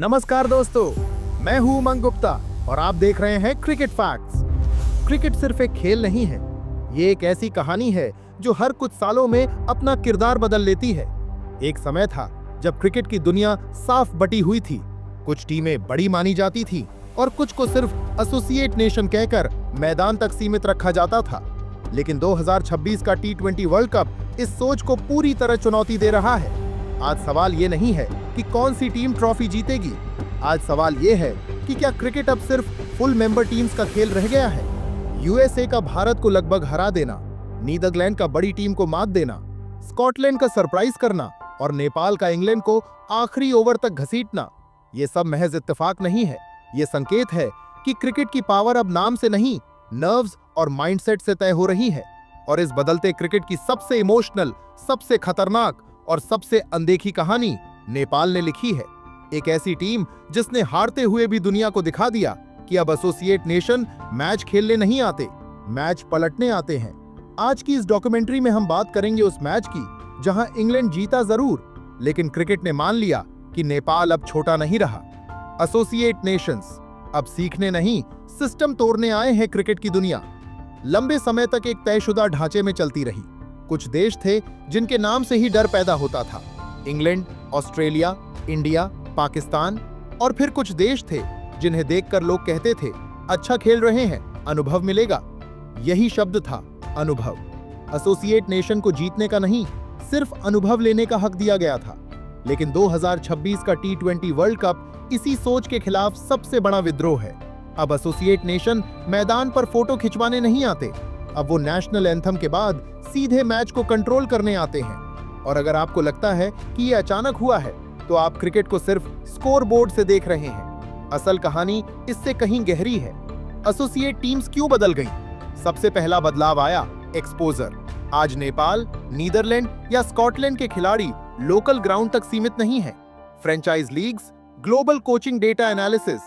नमस्कार दोस्तों, मैं हूं उमंग गुप्ता और आप देख रहे हैं क्रिकेट फैक्ट्स। क्रिकेट सिर्फ एक खेल नहीं है, ये एक ऐसी कहानी है जो हर कुछ सालों में अपना किरदार बदल लेती है। एक समय था जब क्रिकेट की दुनिया साफ बटी हुई थी। कुछ टीमें बड़ी मानी जाती थी और कुछ को सिर्फ एसोसिएट नेशन कहकर मैदान तक सीमित रखा जाता था। लेकिन 2026 का T20 वर्ल्ड कप इस सोच को पूरी तरह चुनौती दे रहा है। आज सवाल ये नहीं है कि कौन सी टीम ट्रॉफी जीतेगी, आज सवाल ये है कि क्या क्रिकेट अब सिर्फ फुल मेंबर टीम्स का खेल रह गया है। यूएसए का भारत को लगभग हरा देना, नीदरलैंड का बड़ी टीम को मात देना, स्कॉटलैंड का सरप्राइज करना और नेपाल का इंग्लैंड को आखिरी ओवर तक घसीटना, ये सब महज इत्तेफाक नहीं है। ये संकेत है कि क्रिकेट की पावर अब नाम से नहीं, नर्व्स और माइंडसेट से तय हो रही है। और इस बदलते क्रिकेट की सबसे इमोशनल, सबसे खतरनाक और सबसे अनदेखी कहानी नेपाल ने लिखी है। एक ऐसी टीम जिसने हारते हुए भी दुनिया को दिखा दिया कि अब एसोसिएट नेशन मैच खेलने नहीं आते, मैच पलटने आते हैं। आज की इस डॉक्यूमेंट्री में हम बात करेंगे उस मैच की जहां इंग्लैंड जीता जरूर, लेकिन क्रिकेट ने मान लिया कि नेपाल अब छोटा नहीं रहा। एसोसिएट नेशंस अब सीखने नहीं, सिस्टम तोड़ने आए हैं क्रिकेट की दुनिया। लंबे समय तक एक तयशुदा ढांचे में चलती रही। कुछ देश थे जिनके नाम से ही डर पैदा होता था, इंग्लैंड, ऑस्ट्रेलिया, इंडिया, पाकिस्तान। और फिर कुछ देश थे जिन्हें देखकर लोग कहते थे, अच्छा खेल रहे हैं, अनुभव मिलेगा। यही शब्द था, अनुभव। एसोसिएट नेशन को जीतने का नहीं, सिर्फ अनुभव लेने का हक दिया गया था। लेकिन 2026 का T20 वर्ल्ड कप इसी सोच के खिलाफ सबसे बड़ा विद्रोह है। अब एसोसिएट नेशन मैदान पर फोटो खिंचवाने नहीं आते, अब वो नेशनल एंथम के बाद सीधे मैच को कंट्रोल करने आते हैं। और अगर आपको लगता है कि ये अचानक हुआ है, तो आप क्रिकेट को सिर्फ स्कोर बोर्ड से देख रहे हैं। असल कहानी इससे कहीं गहरी है। एसोसिएट टीम्स क्यों बदल गईं? सबसे पहला बदलाव आया एक्सपोजर। आज नेपाल, नीदरलैंड या स्कॉटलैंड के खिलाड़ी लोकल ग्राउंड तक सीमित नहीं है। Franchise leagues, global coaching data analysis,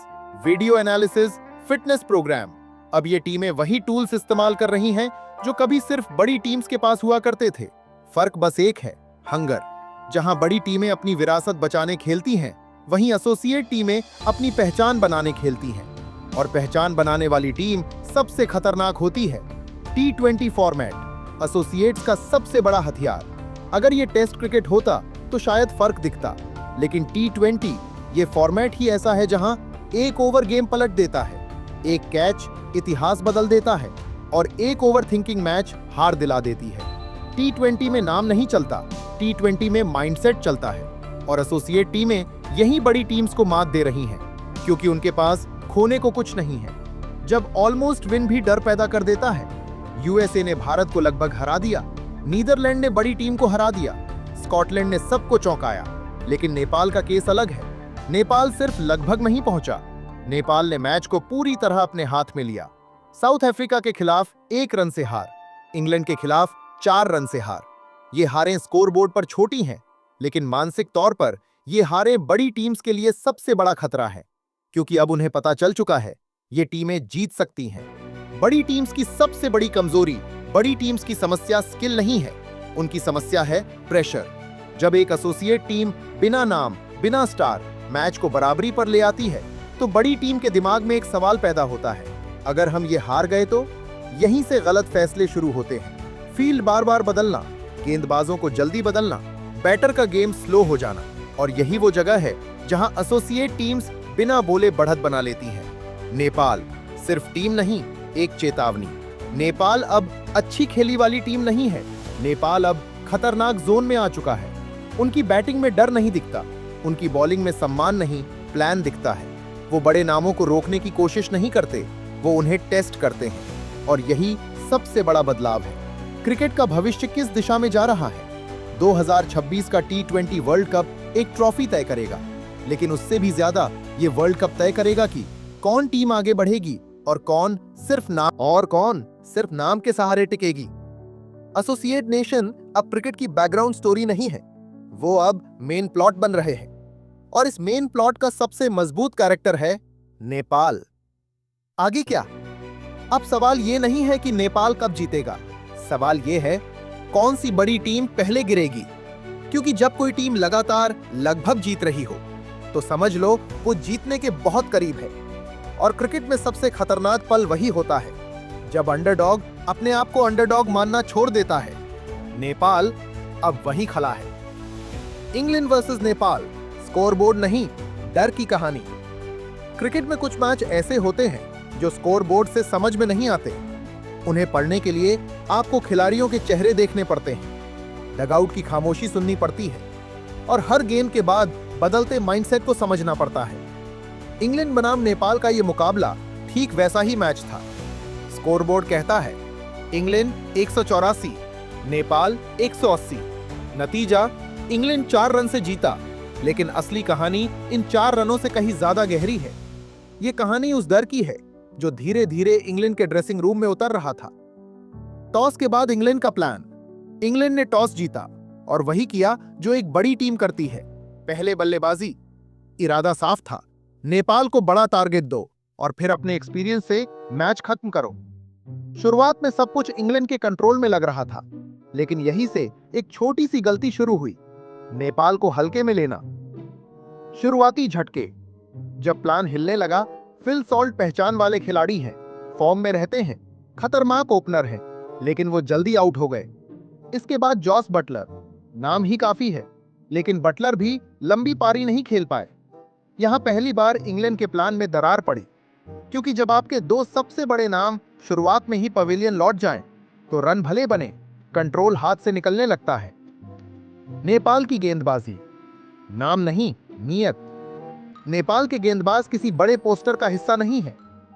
video analysis, fitness program, अब ये टीमें वही टूल्स इस्तेमाल कर रही हैं जो कभी सिर्फ बड़ी टीम्स के पास हुआ करते थे। फर्क बस एक है, हंगर। जहां बड़ी टीमें अपनी विरासत बचाने खेलती हैं, वहीं एसोसिएट टीमें अपनी पहचान बनाने खेलती हैं। और पहचान बनाने वाली टीम सबसे खतरनाक होती है। T20 फॉर्मेट एसोसिएट्स का सबसे बड़ा हथियार। अगर ये टेस्ट क्रिकेट होता तो शायद फर्क दिखता, लेकिन T20 ये फॉर्मेट ही ऐसा है जहां एक ओवर गेम पलट देता है, एक कैच इतिहास बदल देता है और एक ओवर थिंकिंग मैच हार दिला देती है। T20 में नाम नहीं चलता, T20 में माइंडसेट चलता है। और एसोसिएट टीमें यही बड़ी टीम्स को मात दे रही हैं, क्योंकि उनके पास खोने को कुछ नहीं है। जब ऑलमोस्ट विन भी डर पैदा कर देता है। यूएसए ने भारत को लगभग हरा दिया, नीदरलैंड ने बड़ी टीम को हरा दिया, स्कॉटलैंड ने सबको चौंकाया। लेकिन नेपाल का केस अलग है। नेपाल सिर्फ लगभग में ही पहुंचा, नेपाल ने मैच को पूरी तरह अपने हाथ में लिया। साउथ अफ्रीका के खिलाफ 1 रन से हार, इंग्लैंड के खिलाफ 4 रन से हार। ये हारें स्कोरबोर्ड पर छोटी हैं, लेकिन मानसिक तौर पर ये हारें बड़ी टीम्स के लिए सबसे बड़ा खतरा है, क्योंकि अब उन्हें पता चल चुका है ये टीमें जीत सकती हैं। बड़ी टीम्स की सबसे बड़ी कमजोरी, बड़ी टीम्स की समस्या स्किल नहीं है, उनकी समस्या है प्रेशर। जब एक एसोसिएट टीम बिना नाम, बिना स्टार मैच को बराबरी पर ले आती है, तो बड़ी टीम के दिमाग में एक सवाल पैदा होता है, अगर हम ये हार गए तो? यहीं से गलत फैसले शुरू होते हैं। फील्ड बार बार बदलना, गेंदबाजों को जल्दी बदलना, बैटर का गेम स्लो हो जाना। और यही वो जगह है जहां एसोसिएट टीम्स बिना बोले बढ़त बना लेती हैं। नेपाल सिर्फ टीम नहीं, एक चेतावनी। नेपाल अब अच्छी खेली वाली टीम नहीं है, नेपाल अब खतरनाक जोन में आ चुका है। उनकी बैटिंग में डर नहीं दिखता, उनकी बॉलिंग में सम्मान नहीं, प्लान दिखता है। वो बड़े नामों को रोकने की कोशिश नहीं करते, वो उन्हें टेस्ट करते हैं। और यही सबसे बड़ा बदलाव है। क्रिकेट का भविष्य किस दिशा में जा रहा है? 2026 का T20 वर्ल्ड कप एक ट्रॉफी तय करेगा, लेकिन उससे भी ज्यादा ये वर्ल्ड कप तय करेगा कि कौन टीम आगे बढ़ेगी और कौन सिर्फ नाम के सहारे टिकेगी। एसोसिएट नेशन अब क्रिकेट की बैकग्राउंड स्टोरी नहीं है, वो अब मेन प्लॉट बन रहे हैं। और इस मेन प्लॉट का सबसे मजबूत कैरेक्टर है नेपाल। आगे क्या? अब सवाल ये नहीं है कि नेपाल कब जीतेगा, सवाल ये है कौन सी बड़ी टीम पहले गिरेगी। क्योंकि जब कोई टीम लगातार लगभग जीत रही हो, तो समझ लो वो जीतने के बहुत करीब है। और क्रिकेट में सबसे खतरनाक पल वही होता है जब अंडरडॉग अपने आप को अंडरडॉग मानना छोड़ देता है। नेपाल अब वही खड़ा है। इंग्लैंड वर्सेस नेपाल, स्कोरबोर्ड नहीं, डर की कहानी। क्रिकेट में कुछ मैच ऐसे होते हैं जो स्कोरबोर्ड से समझ में नहीं आते। उन्हें पढ़ने के लिए आपको खिलाड़ियों के चेहरे देखने पड़ते हैं, डगआउट की खामोशी सुननी पड़ती है और हर गेंद के बाद बदलते माइंडसेट को समझना पड़ता है। इंग्लैंड बनाम नेपाल का यह मुकाबला ठीक वैसा ही मैच था। स्कोरबोर्ड कहता है इंग्लैंड 184, नेपाल 180। नतीजा, इंग्लैंड 4 रन से जीता, लेकिन असली कहानी इन 4 रनों से कहीं ज्यादा गहरी है। ये कहानी उस डर की है जो धीरे धीरे इंग्लैंड के ड्रेसिंग रूम में उतर रहा था। टॉस के बाद इंग्लैंड का प्लान। इंग्लैंड ने टॉस जीता और वही किया जो एक बड़ी टीम करती है, पहले बल्लेबाजी। इरादा साफ था, नेपाल को बड़ा टारगेट दो और फिर अपने एक्सपीरियंस से मैच खत्म करो। शुरुआत में सब कुछ इंग्लैंड के कंट्रोल में लग रहा था, लेकिन यहीं से एक छोटी सी गलती शुरू हुई, नेपाल को हल्के में लेना। शुरुआती झटके। जब प्लान हिलने लगा, फिल सॉल्ट पहचान वाले खिलाड़ी हैं, फॉर्म में रहते हैं, खतरनाक ओपनर हैं, लेकिन वो जल्दी आउट हो गए। इसके बाद जॉस बटलर, नाम ही काफी है, लेकिन बटलर भी लंबी पारी नहीं खेल पाए। यहां पहली बार इंग्लैंड के प्लान में दरार पड़ी, क्योंकि जब आपके 2 सबसे बड़े नाम शुरुआत में ही पवेलियन लौट जाएं, तो रन भले बने, कंट्रोल हाथ से निकलने लगता है। नेपाल की गेंदबाजी, नाम नहीं, नियत। नेपाल के गेंदबाज किसी बड़े पोस्टर का हिस्सा नहीं है,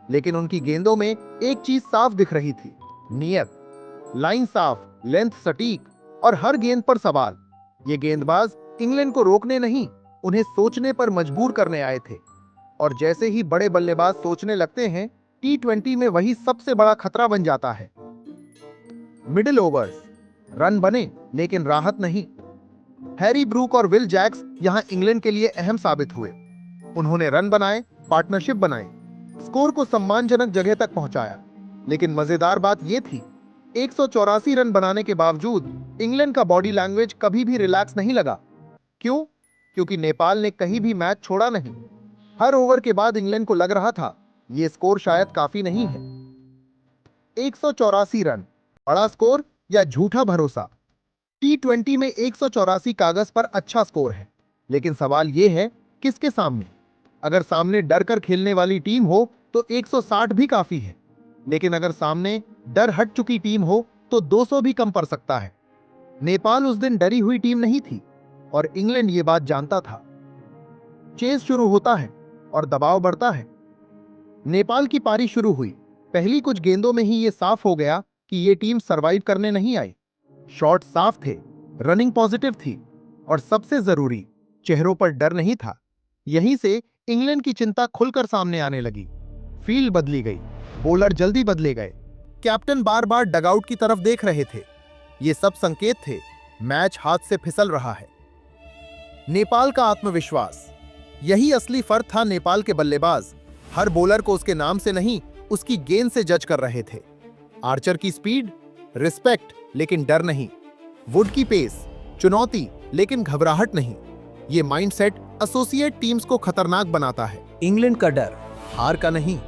लेकिन उनकी गेंदों में एक चीज साफ दिख रही थी, नियत। लाइन साफ, लेंथ सटीक और हर गेंद पर सवाल। ये गेंदबाज इंग्लैंड को रोकने नहीं, उन्हें सोचने पर मजबूर करने आए थे। और जैसे ही बड़े बल्लेबाज सोचने लगते हैं, T20 में वही सबसे बड़ा खतरा बन जाता है। मिडिल ओवर्स, रन बने लेकिन राहत नहीं। हैरी ब्रूक और विल जैक्स यहां इंग्लैंड के लिए अहम साबित हुए। उन्होंने रन बनाए, पार्टनरशिप बनाई, स्कोर को सम्मानजनक जगह तक पहुंचाया। लेकिन मजेदार बात यह थी, 184 रन बनाने के बावजूद इंग्लैंड का बॉडी लैंग्वेज कभी भी रिलैक्स नहीं लगा। क्यों? क्योंकि नेपाल ने कहीं भी मैच छोड़ा नहीं। हर ओवर के बाद इंग्लैंड को लग रहा था यह स्कोर शायद काफी नहीं है। 184 रन, बड़ा स्कोर या झूठा भरोसा? T20 में 184 कागज पर अच्छा स्कोर है, लेकिन सवाल यह है किसके सामने? अगर सामने डर कर खेलने वाली टीम हो तो 160 भी काफी है, लेकिन अगर सामने डर हट चुकी टीम हो तो 200 भी कम पड़ सकता है। नेपाल उस दिन डरी हुई टीम नहीं थी और इंग्लैंड ये बात जानता था। चेस शुरू होता है और दबाव बढ़ता है। नेपाल की पारी शुरू हुई, पहली कुछ गेंदों में ही यह साफ हो गया कि यह टीम सरवाइव करने नहीं आई। शॉट साफ थे, रनिंग पॉजिटिव थी और सबसे जरूरी, चेहरों पर डर नहीं था। यहीं से इंग्लैंड की चिंता खुलकर सामने आने लगी। फील्ड बदली गई, बॉलर जल्दी बदले गए, कैप्टन बार बार डगआउट की तरफ देख रहे थे। ये सब संकेत थे मैच हाथ से फिसल रहा है। नेपाल का आत्मविश्वास, यही असली फर्क था। नेपाल के बल्लेबाज हर बॉलर को उसके नाम से नहीं, उसकी गेंद से जज कर रहे थे। आर्चर की स्पीड, रिस्पेक्ट लेकिन डर नहीं। वुड की पेस, चुनौती लेकिन घबराहट नहीं। ये माइंडसेट एसोसिएट टीम्स को खतरनाक बनाता है। इंग्लैंड का डर, हार का नहीं,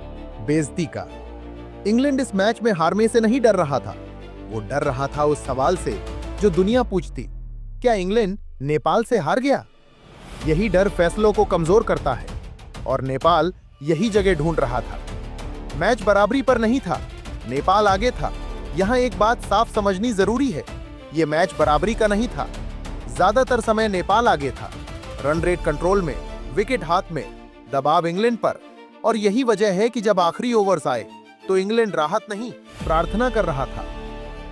बेइज्जती का। इंग्लैंड इस मैच में हारने से नहीं डर रहा था, वो डर रहा था उस सवाल से जो दुनिया पूछती, क्या इंग्लैंड नेपाल से हार गया? यही डर फैसलों को कमजोर करता है और नेपाल यही जगह ढूंढ रहा था। मैच बराबरी पर नहीं था, नेपाल आगे था। यहां एक बात साफ समझनी जरूरी है, यह मैच बराबरी का नहीं था। ज्यादातर समय नेपाल आगे था, रन रेट कंट्रोल में, विकेट हाथ में, दबाव इंग्लैंड पर। और यही वजह है कि जब आखिरी ओवर्स आए तो इंग्लैंड राहत नहीं, प्रार्थना कर रहा था।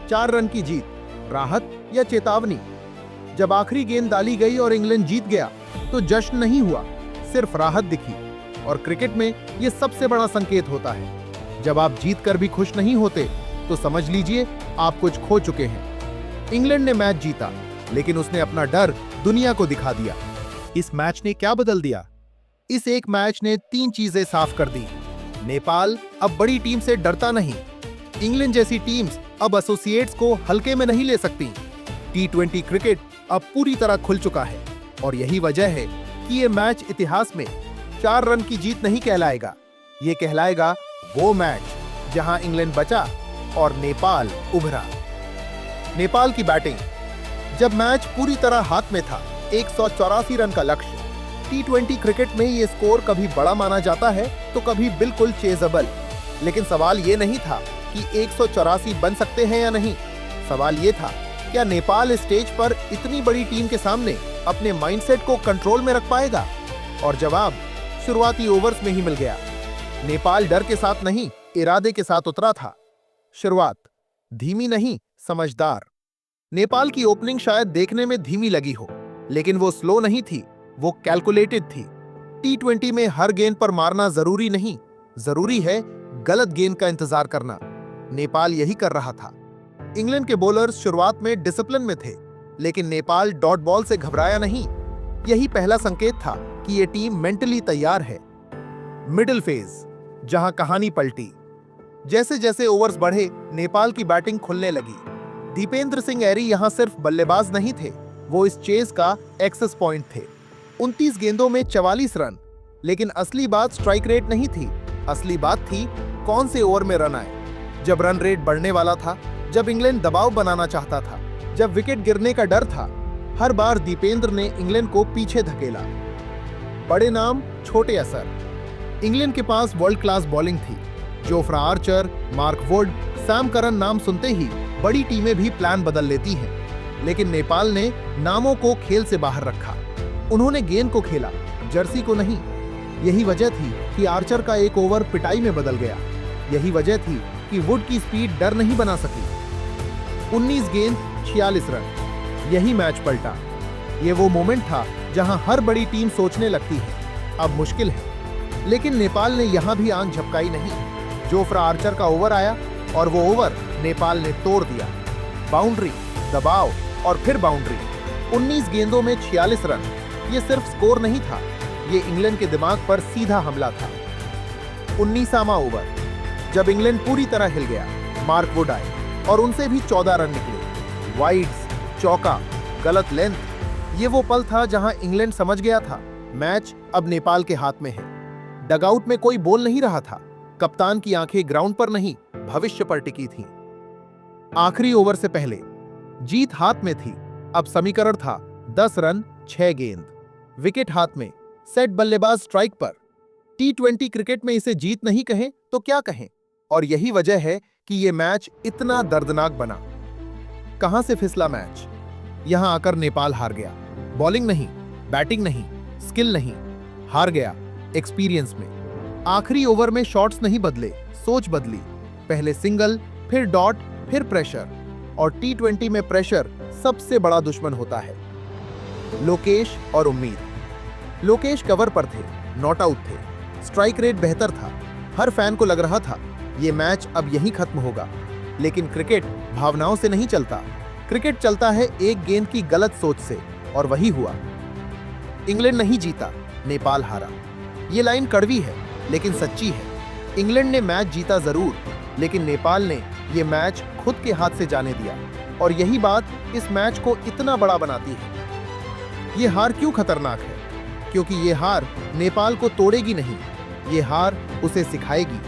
4 रन की जीत, राहत या चेतावनी? जब आखिरी गेंद डाली गई और इंग्लैंड जीत गया तो जश्न नहीं हुआ, सिर्फ राहत दिखी। और क्रिकेट में यह सबसे बड़ा संकेत होता है, जब आप जीत कर भी खुश नहीं होते तो समझ लीजिए आप कुछ खो चुके हैं। इंग्लैंड ने मैच जीता, लेकिन उसने अपना डर दुनिया को दिखा दिया। इस मैच ने क्या बदल दिया? इस एक मैच ने 3 चीजें साफ कर दी। नेपाल अब बड़ी टीम से डरता नहीं। इंग्लैंड जैसी टीम्स अब एसोसिएट्स को हल्के में नहीं ले सकती। T20 क्रिकेट अब पूरी तरह खुल चुका है और यही वजह है कि ये मैच इतिहास में 4 रन की जीत नहीं कहलाएगा, ये कहलाएगा वो मैच जहां इंग्लैंड बचा और नेपाल उभरा। नेपाल की बैटिंग। जब मैच पूरी तरह हाथ में था, 184 रन का लक्ष्य। टी20 क्रिकेट में ये स्कोर कभी बड़ा माना जाता है तो कभी बिल्कुल चेज़ेबल। लेकिन सवाल ये नहीं था कि 184 बन सकते हैं या नहीं। सवाल ये था, क्या नेपाल इस स्टेज पर इतनी बड़ी टीम के सामने अपने माइंडसेट को कंट्रोल में रख पाएगा? और जवाब शुरुआती ओवर्स में ही मिल गया। नेपाल डर के साथ नहीं, इरादे के साथ उतरा था। शुरुआत धीमी नहीं, समझदार। नेपाल की ओपनिंग शायद देखने में धीमी लगी हो, लेकिन वो स्लो नहीं थी, वो कैलकुलेटेड थी। टी20 में हर गेंद पर मारना जरूरी नहीं, जरूरी है गलत गेंद का इंतजार करना। नेपाल यही कर रहा था। इंग्लैंड के बॉलर्स शुरुआत में डिसिप्लिन में थे, लेकिन नेपाल डॉट बॉल से घबराया नहीं। यही पहला संकेत था कि यह टीम मेंटली तैयार है। मिडिल फेज, जहां कहानी पलटी। जैसे जैसे ओवर्स बढ़े, नेपाल की बैटिंग खुलने लगी। दीपेंद्र सिंह ऐरी यहां सिर्फ बल्लेबाज नहीं थे, वो इस चेस का एक्सेस पॉइंट थे। 29 गेंदों में 44 रन। लेकिन असली बात स्ट्राइक रेट नहीं थी, असली बात थी कौन से ओवर में रन आए। जब रन रेट बढ़ने वाला था, जब इंग्लैंड दबाव बनाना चाहता था, जब विकेट गिरने का डर था, हर बार दीपेंद्र ने इंग्लैंड को पीछे धकेला। बड़े नाम, छोटे असर। इंग्लैंड के पास वर्ल्ड क्लास बॉलिंग थी। Jofra Archer, Mark Wood, Sam Curran नाम सुनते ही बड़ी टीमें भी प्लान बदल लेती हैं। लेकिन नेपाल ने नामों को खेल से बाहर रखा। उन्होंने गेंद को खेला, जर्सी को नहीं। यही वजह थी कि आर्चर का एक ओवर पिटाई में बदल गया। यही वजह थी कि वुड की स्पीड डर नहीं बना सकी। 19 गेंद 46 रन। यही मैच पलटा। ये वो मोमेंट था जहां हर बड़ी टीम सोचने लगती है अब मुश्किल है। लेकिन नेपाल ने यहां भी आंख झपकाई नहीं। जोफ्रा आर्चर का ओवर आया और वो ओवर नेपाल ने तोड़ दिया। बाउंड्री, दबाव और फिर बाउंड्री। 19 गेंदों में 46 रन। ये सिर्फ स्कोर नहीं था, ये इंग्लैंड के दिमाग पर सीधा हमला था। 19वां ओवर, जब इंग्लैंड पूरी तरह हिल गया, मार्क वुड आए और उनसे भी 14 रन निकले। वाइड्स, चौका, गलत लेंथ। ये वो पल था जहां इंग्लैंड समझ गया था मैच अब नेपाल के हाथ में है। डगआउट में कोई बोल नहीं रहा था। कप्तान की आंखें ग्राउंड पर नहीं, भविष्य पर टिकी थीं। आखिरी ओवर से पहले जीत हाथ में थी। अब समीकरण था 10 रन 6 गेंद। विकेट हाथ में, सेट बल्लेबाज स्ट्राइक पर। टी20 क्रिकेट में इसे जीत नहीं कहें तो क्या कहें? और यही वजह है कि यह मैच इतना दर्दनाक बना। कहां से फिसला मैच? यहां आकर नेपाल हार गया। बॉलिंग नहीं, बैटिंग नहीं, स्किल नहीं, हार गया एक्सपीरियंस में। आखिरी ओवर में शॉट्स नहीं बदले, सोच बदली। पहले सिंगल, फिर डॉट, फिर प्रेशर। और टी20 में प्रेशर सबसे बड़ा दुश्मन होता है। लोकेश और उम्मीद। लोकेश कवर पर थे, नॉट आउट थे। स्ट्राइक रेट बेहतर था। हर फैन को लग रहा था ये मैच अब यहीं खत्म होगा। लेकिन क्रिकेट भावनाओं से नहीं चलता। क्रिकेट चलता है एक गेंद की गलत सोच से, और वही हुआ। इंग्लैंड नहीं जीता, नेपाल हारा। ये लाइन कड़वी है लेकिन सच्ची है। इंग्लैंड ने मैच जीता जरूर, लेकिन नेपाल ने ये मैच खुद के हाथ से जाने दिया। और यही बात इस मैच को इतना बड़ा बनाती है। ये हार क्यों खतरनाक है? क्योंकि ये हार नेपाल को तोड़ेगी नहीं, ये हार उसे सिखाएगी।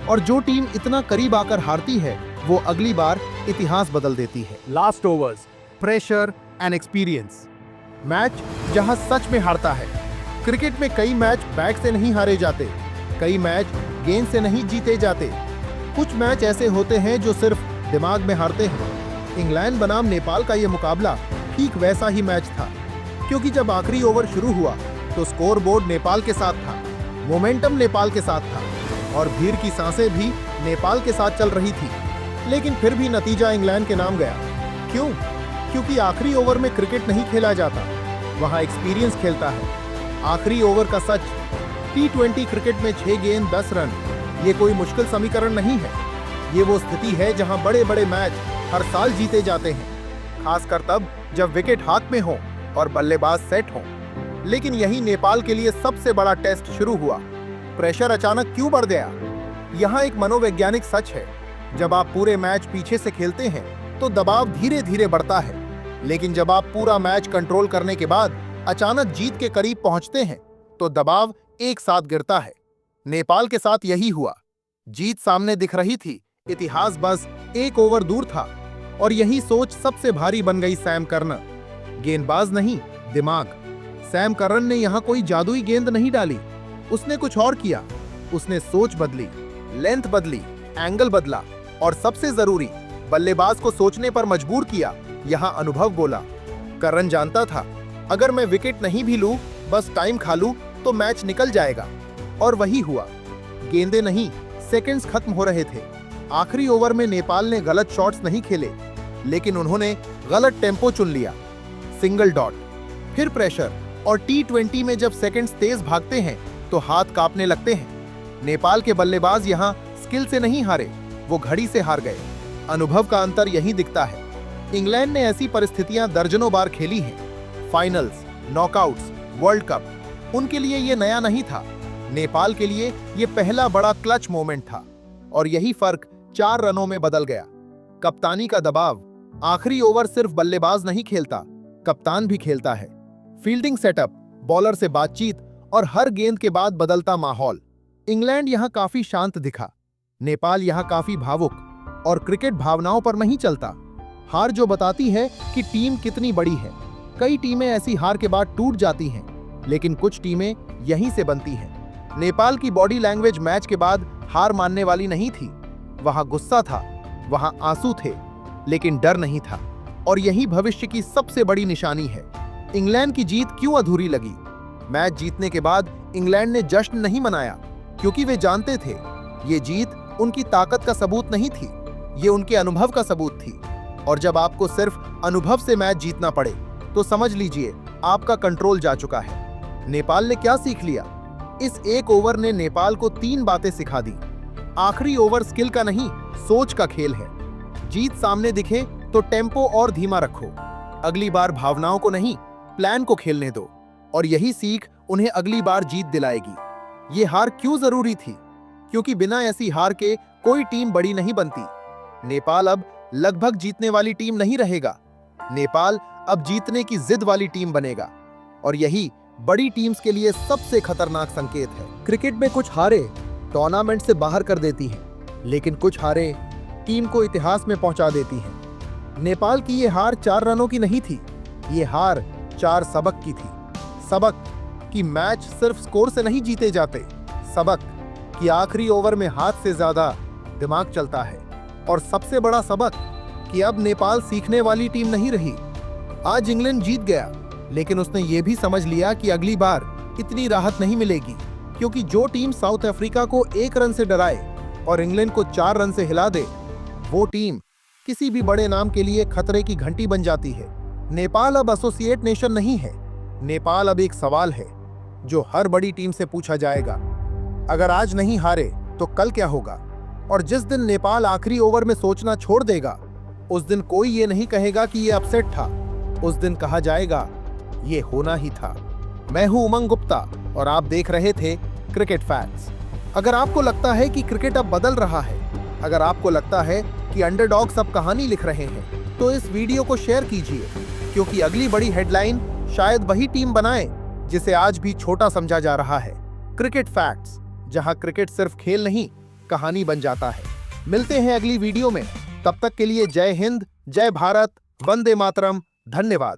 और जो टीम इतना करीब आकर हारती है, वो अगली बार इतिहास बदल देती है। Last overs, pressure and experience. Match जहां सच में हारता है। क्रिकेट में कई मैच बैट से नहीं हारे जाते, कई मैच गेंद से नहीं जीते जाते। कुछ मैच ऐसे होते हैं जो सिर्फ दिमाग में हारते हैं। इंग्लैंड बनाम नेपाल का यह मुकाबला ठीक वैसा ही मैच था। क्योंकि जब आखिरी ओवर शुरू हुआ तो स्कोर बोर्ड नेपाल के साथ था, मोमेंटम नेपाल के साथ था, और भीड़ की सांसें भी नेपाल के साथ चल रही थी। लेकिन फिर भी नतीजा इंग्लैंड के नाम गया। क्यों? क्योंकि आखिरी ओवर में क्रिकेट नहीं खेला जाता, वहां एक्सपीरियंस खेलता है। आखिरी ओवर का सच। टी20 क्रिकेट में 6 गेंद 10 रन, ये कोई मुश्किल समीकरण नहीं है। ये वो स्थिति है जहां बड़े बड़े मैच हर साल जीते जाते हैं, खासकर तब जब विकेट हाथ में हो और बल्लेबाज सेट हो। लेकिन यही नेपाल के लिए सबसे बड़ा टेस्ट शुरू हुआ। प्रेशर अचानक क्यों बढ़ गया? यहाँ एक मनोवैज्ञानिक सच है। जब आप पूरे मैच पीछे से खेलते हैं तो दबाव धीरे धीरे बढ़ता है, लेकिन जब आप पूरा मैच कंट्रोल करने के बाद अचानक जीत के करीब पहुंचते हैं तो दबाव एक साथ गिरता है। नेपाल के साथ यही हुआ। जीत सामने दिख रही थी, इतिहास बस एक ओवर दूर था और यही सोच सबसे भारी बन गई सैम करन। गेंदबाज नहीं, दिमाग। सैम करन ने यहां कोई जादुई गेंद नहीं डाली, उसने कुछ और किया। उसने सोच बदली, लेंथ बदली, एंगल बदला और सबसे जरूरी, बल्लेबाज को सोचने पर मजबूर किया। यहां अनुभव बोला। करन जानता था, अगर मैं विकेट नहीं भी लूं, बस टाइम खा लूं, तो मैच निकल जाएगा। और वही हुआ। गेंदें नहीं, सेकंड्स खत्म हो रहे थे। आखिरी ओवर में नेपाल ने गलत शॉट्स नहीं खेले, लेकिन उन्होंने गलत टेम्पो चुन लिया। सिंगल डॉट, फिर प्रेशर, और T20 में जब सेकंड्स तेज भागते हैं तो हाथ कांपने लगते हैं। नेपाल के बल्लेबाज यहां स्किल से नहीं हारे, वो घड़ी से हार गए। अनुभव का अंतर यही दिखता है। इंग्लैंड ने ऐसी परिस्थितियां दर्जनों बार खेली हैं। फाइनल्स, नॉकआउट्स, वर्ल्ड कप, उनके लिए ये नया नहीं था। नेपाल के लिए ये पहला बड़ा क्लच मोमेंट था और यही फर्क 4 रनों में बदल गया। कप्तानी का दबाव। आखिरी ओवर सिर्फ बल्लेबाज नहीं खेलता, कप्तान भी खेलता है। फील्डिंग सेटअप, बॉलर से बातचीत और हर गेंद के बाद बदलता माहौल। इंग्लैंड यहां काफी शांत दिखा, नेपाल यहां काफी भावुक। और क्रिकेट भावनाओं पर नहीं चलता। हार जो बताती है कि टीम कितनी बड़ी है। कई टीमें ऐसी हार के बाद टूट जाती हैं, लेकिन कुछ टीमें यहीं से बनती हैं। नेपाल की बॉडी लैंग्वेज मैच के बाद हार मानने वाली नहीं थी। वहां गुस्सा था, वहां आंसू थे, लेकिन डर नहीं था। और यही भविष्य की सबसे बड़ी निशानी है। इंग्लैंड की जीत क्यों अधूरी लगी? मैच जीतने के बाद इंग्लैंड ने जश्न नहीं मनाया, क्योंकि वे जानते थे ये जीत उनकी ताकत का सबूत नहीं थी, ये उनके अनुभव का सबूत थी। और जब आपको सिर्फ अनुभव से मैच जीतना पड़े तो समझ लीजिए आपका कंट्रोल जा चुका है। नेपाल ने क्या सीख लिया? इस एक ओवर ने नेपाल को 3 बातें सिखा दी। आखिरी ओवर स्किल का नहीं, सोच का खेल है। जीत सामने दिखे तो टेम्पो और धीमा रखो। अगली बार भावनाओं को नहीं, प्लान को खेलने दो। और यही सीख उन्हें अगली बार जीत दिलाएगी। ये हार क्यों जरूरी थी? क्योंकि बिना ऐसी हार के कोई टीम बड़ी नहीं बनती। नेपाल अब लगभग जीतने वाली टीम नहीं रहेगा। नेपाल अब जीतने की जिद वाली टीम बनेगा। और यही बड़ी टीम्स के लिए सबसे खतरनाक संकेत है। क्रिकेट में कुछ हारे टूर्नामेंट से बाहर कर देती हैं, लेकिन कुछ हारे टीम को इतिहास में पहुंचा देती हैं। नेपाल की ये हार 4 रनों की नहीं थी, ये हार 4 सबक की थी। सबक कि मैच सिर्फ स्कोर से नहीं जीते जाते, सबक कि आखिरी ओवर में हाथ से ज्यादा दिमाग चलता है। और सबसे बड़ा सबक कि अब नेपाल सीखने वाली टीम नहीं रही। आज इंग्लैंड जीत गया, लेकिन उसने ये भी समझ लिया कि अगली बार इतनी राहत नहीं मिलेगी, क्योंकि जो टीम साउथ अफ्रीका को 1 रन से डराए और इंग्लैंड को 4 रन से हिला दे, वो टीम किसी भी बड़े नाम के लिए खतरे की घंटी बन जाती है। नेपाल अब एसोसिएट नेशन नहीं है, नेपाल अब एक सवाल है जो हर बड़ी टीम से पूछा जाएगा। अगर आज नहीं हारे तो कल क्या होगा? और जिस दिन नेपाल आखिरी ओवर में सोचना छोड़ देगा, उस दिन कोई ये नहीं कहेगा कि ये अपसेट था, उस दिन कहा जाएगा ये होना ही था। मैं हूं उमंग गुप्ता और आप देख रहे थे क्रिकेट फैक्ट्स। अगर आपको लगता है कि क्रिकेट अब बदल रहा है, अगर आपको लगता है कि अंडरडॉग्स अब कहानी लिख रहे हैं, तो इस वीडियो को शेयर कीजिए, क्योंकि अगली बड़ी हेडलाइन शायद वही टीम बनाए जिसे आज भी छोटा समझा जा रहा है। क्रिकेट फैक्ट्स, जहां क्रिकेट सिर्फ खेल नहीं, कहानी बन जाता है। मिलते हैं अगली वीडियो में, तब तक के लिए जय हिंद, जय भारत, वंदे मातरम, धन्यवाद।